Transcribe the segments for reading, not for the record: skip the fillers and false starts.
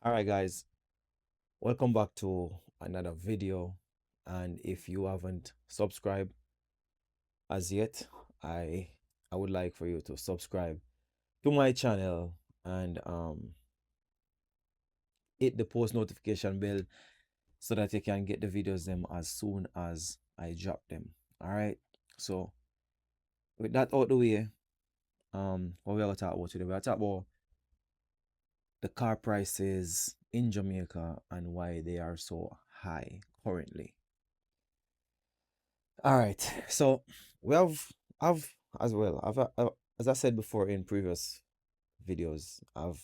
All right, guys, welcome back to another video. And if you haven't subscribed as yet, I I would like for you to subscribe to my channel and hit the post notification bell so that you can get the videos them as soon as I drop them. All right. So with that out the way, what we are gonna talk about today? We are talk about the car prices in Jamaica and why they are so high currently. All right. So we have I've as well. As I said before in previous videos, I've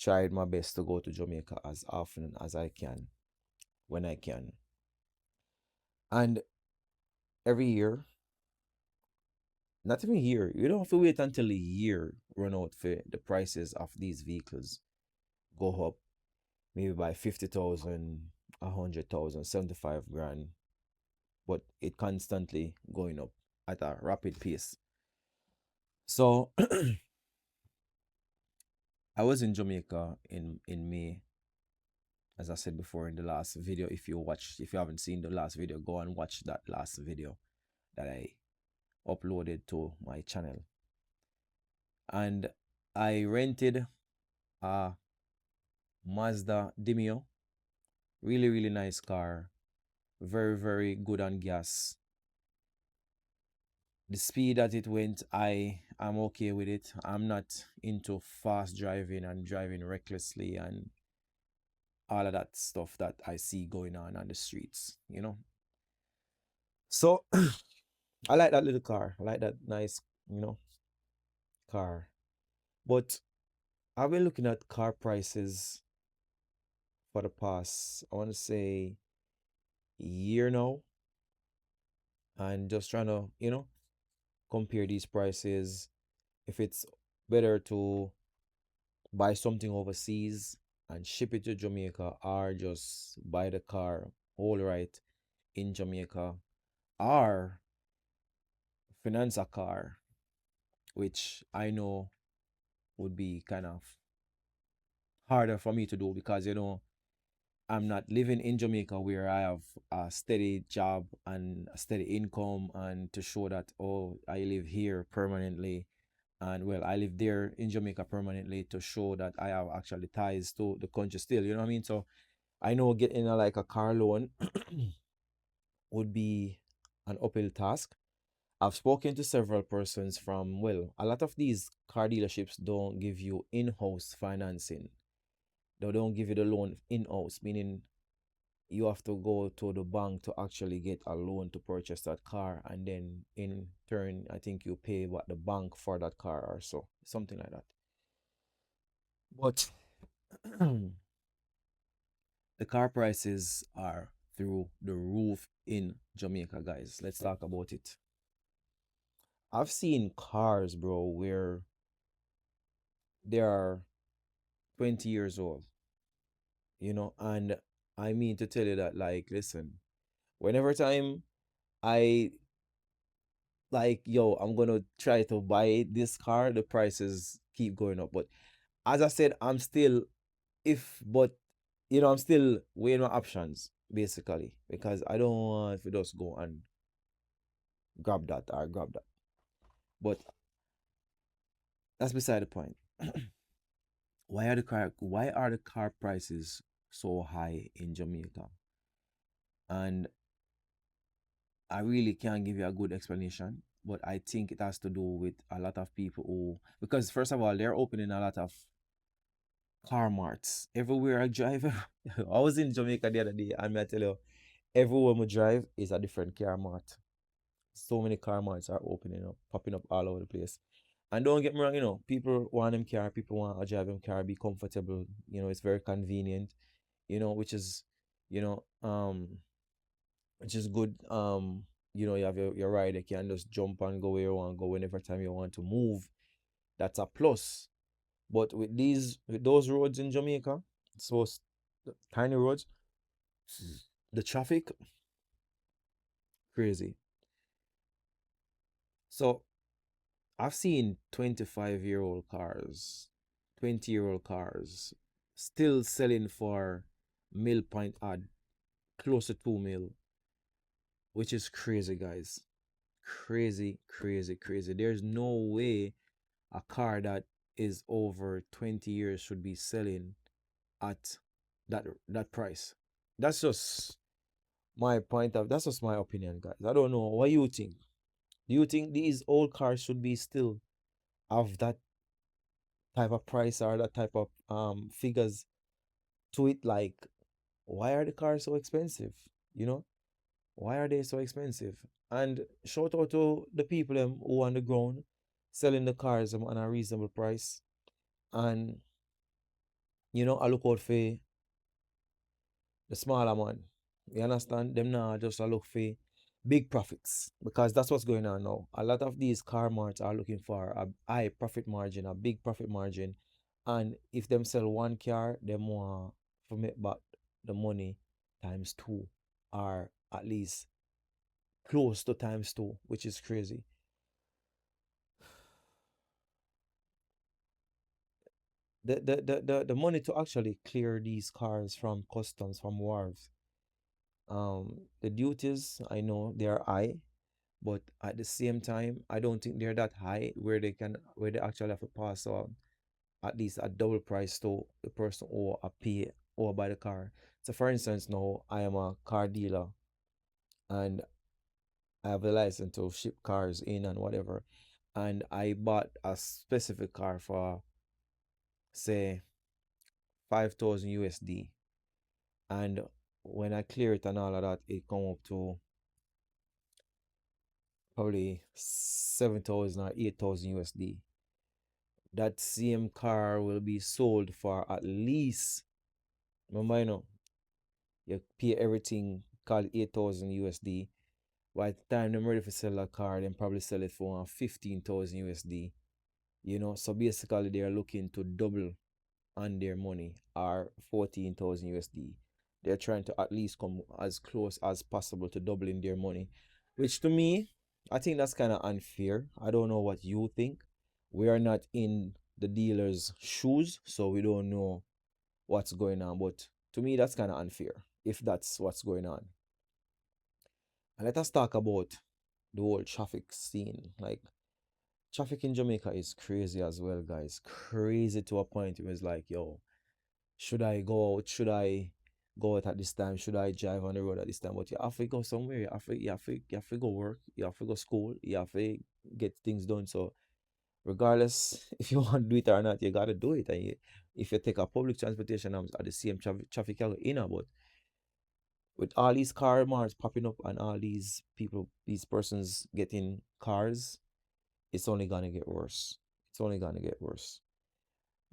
tried my best to go to Jamaica as often as I can when I can. And every year, not even year, you don't have to wait until a year run out for the prices of these vehicles go up maybe by 50,000, 100,000, 75 grand, but it constantly going up at a rapid pace. So I was in Jamaica in May, as I said before in the last video. If you haven't seen the last video, go and watch that last video that I uploaded to my channel. And I rented a Mazda Demio, really nice car, very good on gas. The speed that it went, I am okay with it. I'm not into fast driving and driving recklessly and all of that stuff that I see going on the streets. So I like that little car. I like that nice, you know, car. But I've been looking at car prices for the past, I want to say, year now, and just trying to, compare these prices. If it's better to buy something overseas and ship it to Jamaica, or just buy the car all right in Jamaica, or finance a car, which I know would be kind of harder for me to do because I'm not living in Jamaica where I have a steady job and a steady income, and to show that, oh, I live here permanently, and well, I live there in Jamaica permanently, to show that I have actually ties to the country still. You know what I mean? So I know getting like a car loan would be an uphill task. I've spoken to several persons from, well, a lot of these car dealerships don't give you in-house financing. They don't give you the loan in-house, meaning you have to go to the bank to actually get a loan to purchase that car, and then in turn I think you pay what the bank for that car or so, something like that. But the car prices are through the roof in Jamaica, guys. Let's talk about it. I've seen cars, bro, where they are 20 years old, and I mean to tell you that, like, listen, whenever time I like, yo, I'm gonna try to buy this car, the prices keep going up. But as I said, I'm still, if, but, I'm still weighing my options, basically, because I don't want to just go and grab that or grab that. But that's beside the point. Why are the car prices so high in Jamaica? And I really can't give you a good explanation, but I think it has to do with a lot of people because first of all, they're opening a lot of car marts everywhere I drive. I was in Jamaica the other day, and I tell you, everywhere we drive is a different car mart. So many car marts are opening up, popping up all over the place. And don't get me wrong, people want them car, people want to drive them car, be comfortable. It's very convenient. Which is, you know, which is good. You have your ride, you can just jump and go where you want to go whenever time you want to move. That's a plus. But with those roads in Jamaica, so tiny roads, the traffic, crazy. So I've seen 25-year-old cars, 20-year-old cars. still selling for mil point odd, close to 2 mil, which is crazy, guys. Crazy, crazy, crazy. There's no way a car that is over 20 years should be selling at that price. That's just that's just my opinion, guys. I don't know. What you think? Do you think these old cars should be still of that type of price or that type of figures to it? Like, why are the cars so expensive? You know, why are they so expensive? And shout out to the people who on the ground selling the cars on a reasonable price. And I look out for the smaller man. You understand? Them now just a look for big profits because that's what's going on now. A lot of these car marts are looking for a high profit margin, a big profit margin. And if them sell one car, they want to make back the money times two or at least close to times two, which is crazy. The money to actually clear these cars from customs, from wharves. The duties, I know they are high, but at the same time, I don't think they're that high where they actually have to pass on at least a double price to the person or a pay or buy the car. So for instance, now I am a car dealer and I have the license to ship cars in and whatever. And I bought a specific car for say 5,000 USD. And when I clear it and all of that, it come up to probably 7,000 or 8,000 USD. That same car will be sold for at least, remember, you pay everything called 8,000 USD. By the time they're ready to sell a car, then probably sell it for 15,000 USD. So basically they're looking to double on their money or 14,000 USD. They're trying to at least come as close as possible to doubling their money, which to me, I think that's kind of unfair. I don't know what you think. We are not in the dealer's shoes, so we don't know what's going on. But to me, that's kind of unfair if that's what's going on. And let us talk about the whole traffic scene. Like, traffic in Jamaica is crazy as well, guys. Crazy to a point where it's like, yo, should I go out? Should I go out at this time? Should I drive on the road at this time? But you have to go somewhere. You have to go work. You have to go school. You have to get things done. So regardless if you want to do it or not, you gotta do it. And if you take a public transportation at the same traffic you go in, but with all these car marts popping up and all these people, these persons getting cars, it's only gonna get worse. It's only gonna get worse.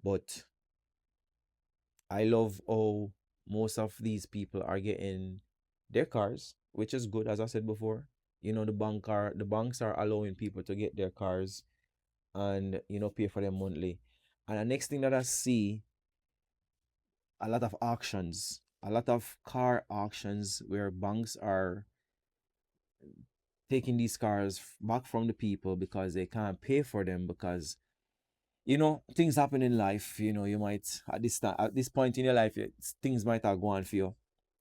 But I love how most of these people are getting their cars, which is good, as I said before. The banks are allowing people to get their cars and pay for them monthly. And the next thing that I see, a lot of auctions, a lot of car auctions where banks are taking these cars back from the people because they can't pay for them because things happen in life. You might at this point in your life, things might have gone for you,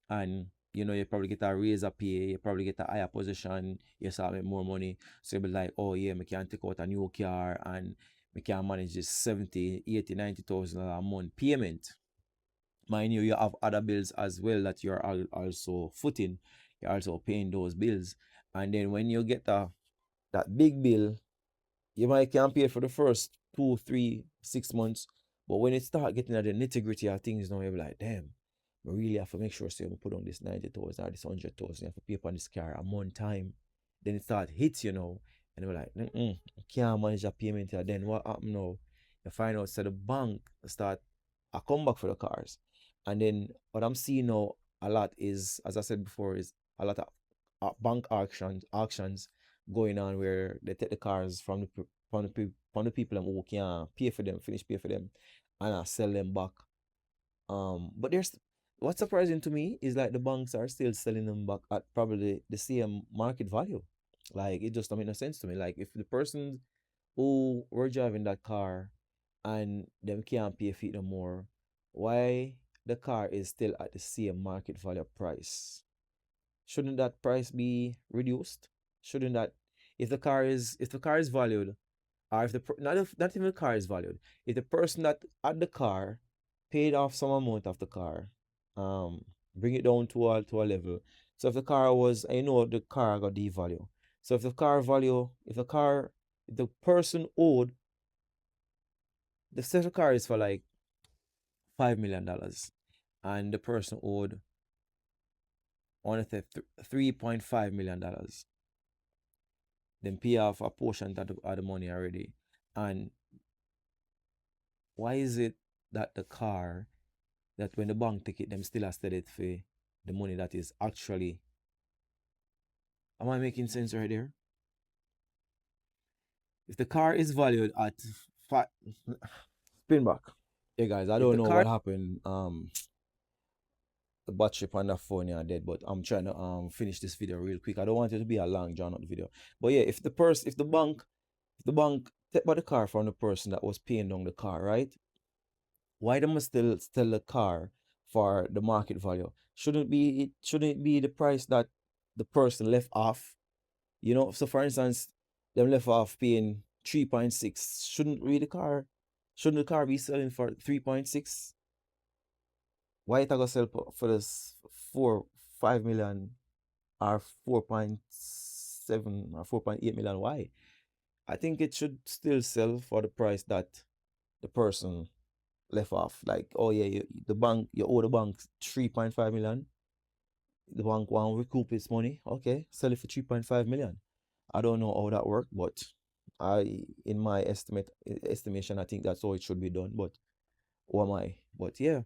and you probably get a raise a pay, you probably get a higher position, you start make more money, so you be like, oh yeah, me can take out a new car and me can manage this 70, 80, 90,000 a month payment. Mind you, you have other bills as well that you're also footing, you're also paying those bills. And then when you get that big bill, you might can pay for the first 2, 3, 6 months, but when it start getting at the nitty gritty of things now, you're like, damn, I really have to make sure so you put on this 90,000 or this 100,000, you have to pay for this car a month time. Then it start hits, and you're like, I can't manage that payment here. Then what happen now? You find out so the bank start a comeback for the cars. And then what I'm seeing now a lot is, as I said before, is a lot of bank auctions going on where they take the cars from the people who can pay for them, finish pay for them, and sell them back. But there's what's surprising to me is like the banks are still selling them back at probably the same market value. Like it just don't make no sense to me. Like if the person who were driving that car and them can't pay for it no more, why the car is still at the same market value price? Shouldn't that price be reduced? Shouldn't that, if the car is valued, or if the not even the car is valued, if the person that had the car paid off some amount of the car, um, bring it down to a level. So if the car was, I know the car got devalue. So if the car value, if the person owed, the set of car is for like $5 million, and the person owed on it $3.5 million, then pay off a portion of the money already. And why is it that the car, that when the bank take it, them still has to it for the money that is actually, am I making sense right there? If the car is valued at five, spin back. Yeah, guys, I If don't the know car what happened. The battery on the phone are dead, but I'm trying to finish this video real quick. I don't want it to be a long drawn out video. But yeah, if the bank take by the car from the person that was paying down the car, right? Why they must still sell the car for the market value? Shouldn't it be the price that the person left off? So for instance, them left off paying 3.6. Shouldn't the car be selling for 3.6? Why it gonna sell for this 4 5 million, or 4.7 or 4.8 million? Why? I think it should still sell for the price that the person left off. Like, oh yeah, you owe the bank 3.5 million. The bank want to recoup its money. Okay, sell it for 3.5 million. I don't know how that worked, but in my estimation, I think that's how it should be done. But who am I? But yeah,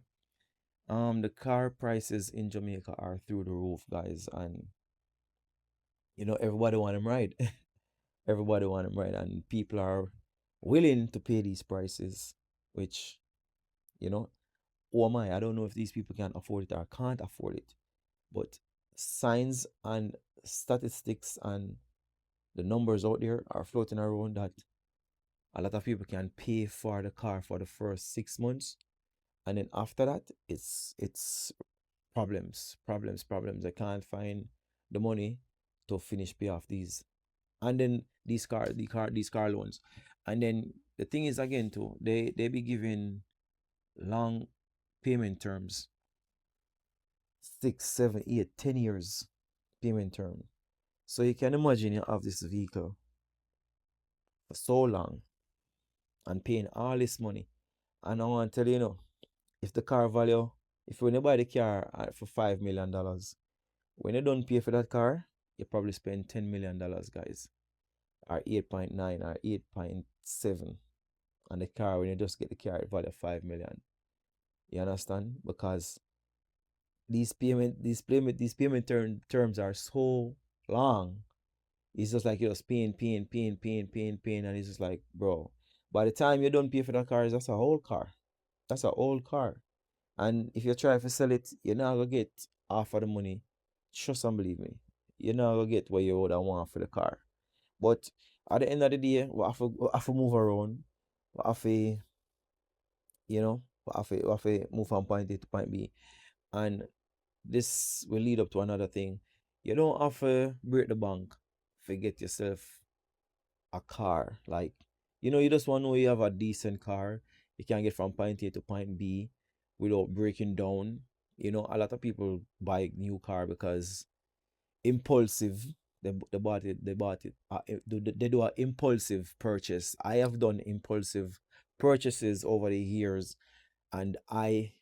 the car prices in Jamaica are through the roof, guys, and everybody want them right. Everybody want them right, and people are willing to pay these prices, which, you know, who am I? I don't know if these people can afford it or can't afford it, but signs and statistics and the numbers out there are floating around that a lot of people can pay for the car for the first 6 months, and then after that, it's problems. They can't find the money to finish pay off these, and then these car loans, and then the thing is again too, they be giving long payment terms, 6 7 8 10 years payment term. So you can imagine you have this vehicle for so long and paying all this money. And I want to tell you, if the car value, if when you buy the car for $5 million, when you don't pay for that car, you probably spend $10 million, guys, or 8.9 or 8.7 on the car when you just get the car at value 5 million. You understand? Because these payment are so long. It's just like you're just paying, and it's just like, bro, by the time you don't pay for that car, that's a whole car. That's an old car. And if you try to sell it, you're not gonna get half of the money. Trust and believe me. You're not gonna get what you would have want for the car. But at the end of the day, we have to move around. We have to, we have to move from point A to point B. And this will lead up to another thing. You don't have to break the bank, forget yourself a car. Like, you just want to know you have a decent car. You can get from point A to point B without breaking down. A lot of people buy new car because impulsive. They bought it. They bought it. They do an impulsive purchase. I have done impulsive purchases over the years, and I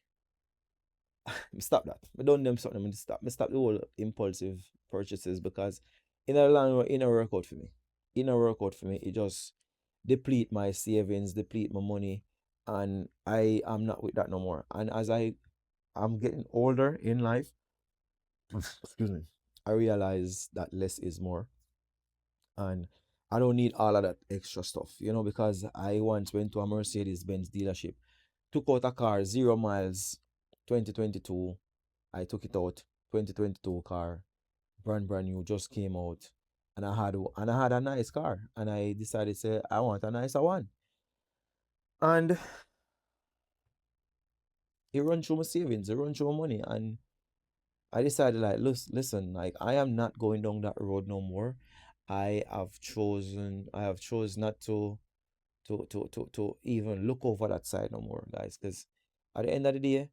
stop that. I don't them something. I stop the whole impulsive purchases because in a long run, in a workout for me. In a workout for me, it just deplete my savings, deplete my money, and I am not with that no more. And as I'm getting older in life, excuse me, I realize that less is more, and I don't need all of that extra stuff, because I once went to a Mercedes Benz dealership, took out a car, 0 miles, 2022. I took it out, 2022 car, brand new, just came out, and I had a nice car, and I decided to say I want a nicer one, and It run through my savings, it run through my money, and I decided like, listen, like I am not going down that road no more. I have chosen not to even look over that side no more, guys, because at the end of the day,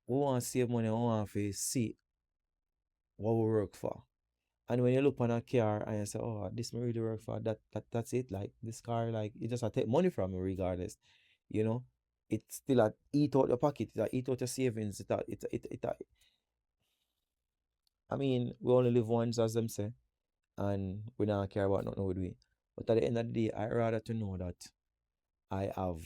we want to save money, we want to see what we work for. And when you look on a car and you say, oh, this me really work for, that's it. Like this car, like it just a take money from me regardless. You know, it still a eat out your pocket, it a eat out your savings, I mean, we only live once, as them say, and we don't care about nothing we do. But at the end of the day, I rather to know that I have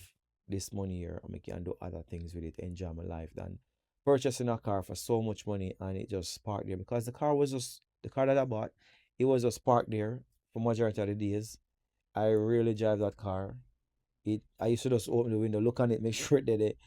this money here and I can do other things with it, enjoy my life, than purchasing a car for so much money and it just parked there. Because the car that I bought, it was just parked there for majority of the days. I really drive that car. I used to just open the window, look on it, make sure that it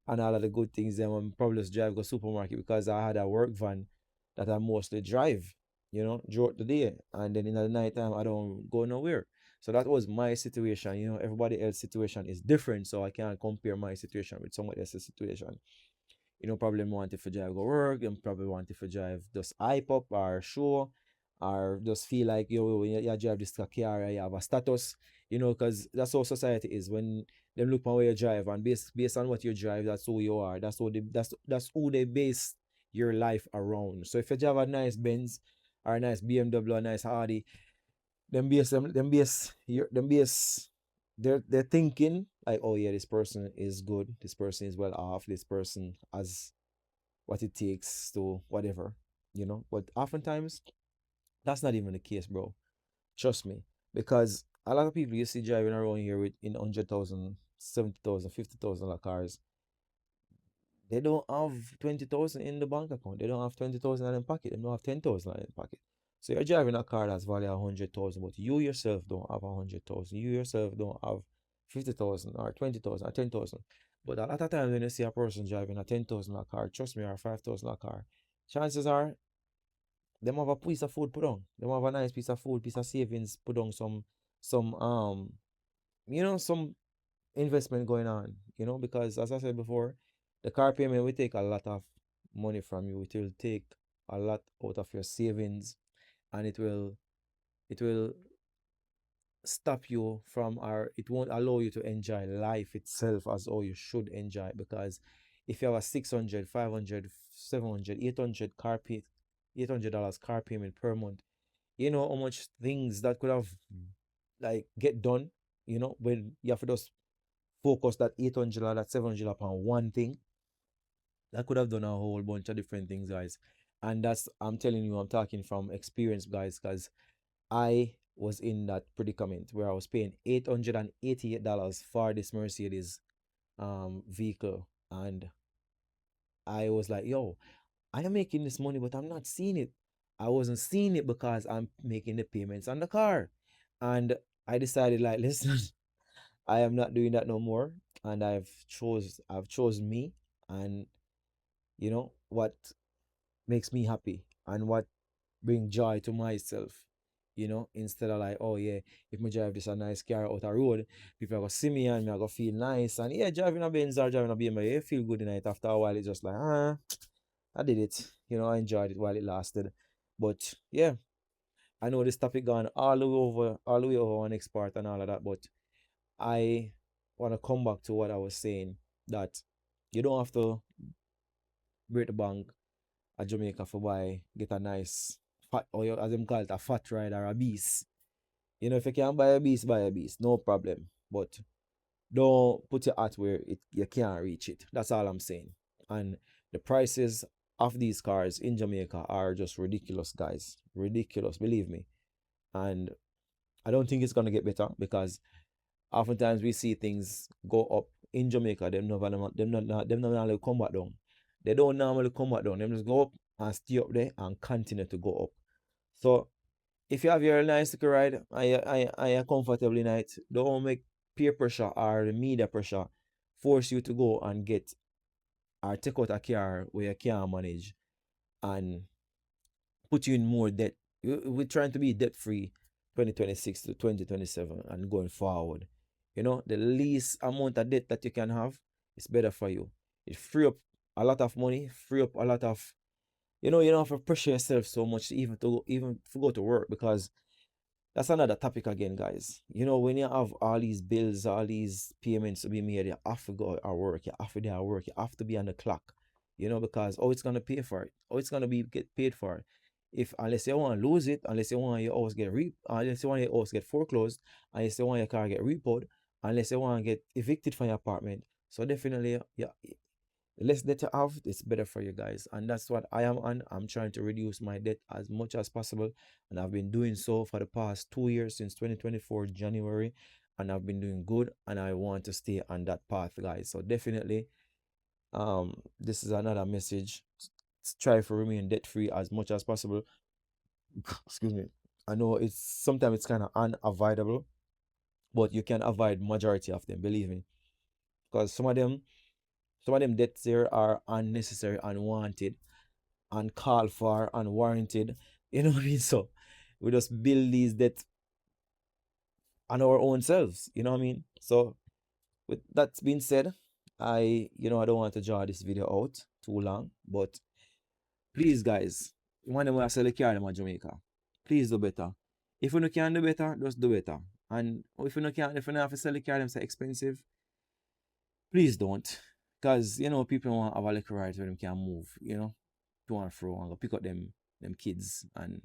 and all of the good things. Then I'm probably just drive go supermarket because I had a work van that I mostly drive, throughout the day. And then in the night time I don't go nowhere. So that was my situation. Everybody else's situation is different. So I can't compare my situation with someone else's situation. Probably want if you drive go work, and probably want if you drive just hype up or show, or just feel like when you drive this car, you have a status, because that's how society is. When them look on where you drive and based on what you drive, that's who you are. That's who they base your life around. So if you drive a nice Benz or a nice BMW, a nice Hardy, them base they're thinking like, oh yeah, this person is good, this person is well off, this person has what it takes to whatever, but oftentimes that's not even the case, bro. Trust me, because a lot of people you see driving around here with in 100,000, 70,000, 50,000 cars, they don't have 20,000 in the bank account. They don't have 20,000 in their pocket. They don't have 10,000 in their pocket. So you're driving a car that's valued 100,000, but you yourself don't have 100,000. You yourself don't have 50,000 or 20,000 or 10,000. But a lot of times when you see a person driving a 10,000 car, trust me, or a 5,000 car, chances are them have a piece of food put on. Them have a nice piece of food, piece of savings put on, some some investment going on, because as I said before, the car payment will take a lot of money from you. It will take a lot out of your savings, and it will stop you from, or it won't allow you to enjoy life itself as how you should enjoy it. Because if you have a 600, 500, 700, 800 $800 car payment per month, you know how much things that could have like get done, when you have to just focus that 800 or that 700 upon one thing. I could have done a whole bunch of different things, guys. And I'm telling you, I'm talking from experience, guys, because I was in that predicament where I was paying $888 for this Mercedes vehicle. And I was like, yo, I am making this money, but I'm not seeing it. I wasn't seeing it because I'm making the payments on the car. And I decided, like, listen, I am not doing that no more. And I've chosen me, and what makes me happy and what bring joy to myself. Instead of like, oh yeah, if me drive this a nice car out the road, people are gonna see me and me I go feel nice. And yeah, driving a Benz or driving a BMW, you feel good in it. After a while, it's just like, I did it. I enjoyed it while it lasted. But yeah, I know this topic gone all the way over one next part and all of that. But I want to come back to what I was saying, that you don't have to break the bank at Jamaica for get a nice fat, or as them call it, a fat ride or a beast. If you can buy a beast, no problem. But don't put your heart where you can't reach it. That's all I'm saying. And the prices of these cars in Jamaica are just ridiculous, guys. Ridiculous, believe me. And I don't think it's gonna get better, because oftentimes we see things go up in Jamaica. Them not normally come back down. They don't normally come back down. Them just go up and stay up there and continue to go up. So if you have your nice little ride and you're comfortably in it, don't make peer pressure or the media pressure force you to go and get or take out a car where you can't manage and put you in more debt. We're trying to be debt free 2026 to 2027 and going forward. The least amount of debt that you can have is better for you. It free up a lot of money, free up a lot of, you don't have to pressure yourself so much even to go to work, because that's another topic again, guys. When you have all these bills, all these payments to be made, you have to go at work, you have to do at work, you have to be on the clock, because it's gonna pay for it, it's gonna be get paid for it. If unless you want to lose it, unless you want your house unless you want your house get foreclosed, unless you want your car get repoed, unless you want to get evicted from your apartment. So definitely, yeah, the less debt you have, it's better for you guys. And that's what I am on. I'm trying to reduce my debt as much as possible. And I've been doing so for the past 2 years, since 2024 January. And I've been doing good. And I want to stay on that path, guys. So definitely, this is another message. Try to remain debt free as much as possible. Excuse me. I know it's kind of unavoidable, but you can avoid majority of them, believe me. Because some of them debts there are unnecessary, unwanted, uncalled for, unwarranted. You know what I mean? So we just build these debts on our own selves. You know what I mean? So with that being said, I don't want to draw this video out too long, but please, guys, when I sell the car in Jamaica, please do better. If you can do better, just do better. And if you don't have to sell the car, them say expensive, please don't. Because, people want to have a little ride where them can move, to and fro and go pick up them kids and,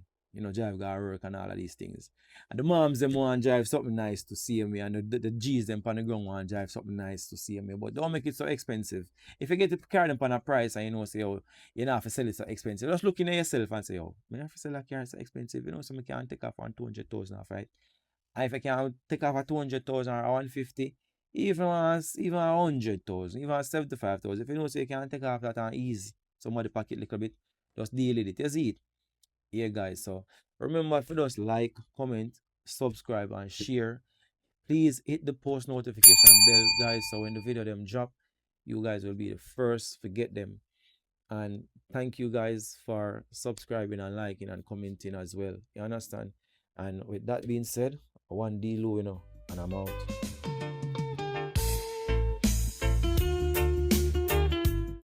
drive go work and all of these things. And the moms, them want to drive something nice to see me, and the G's, them on the ground want to drive something nice to see me. But don't make it so expensive. If you get to carry them on a price and say, oh, you know, have to sell it so expensive, just look in at yourself and say, oh, I have to sell a car so expensive, so I can't take off on 200,000 off, right? And if I can take off a 200,000 or 150, even 100,000, even 75,000, if you say you can take off that on easy, somebody pocket little bit, just deal with it. You see it? Yeah, guys. So remember, if you just like, comment, subscribe, and share, please hit the post notification bell, guys. So when the video them drop, you guys will be the first to get them. And thank you guys for subscribing and liking and commenting as well. You understand? And with that being said, one DLEW, and I'm out.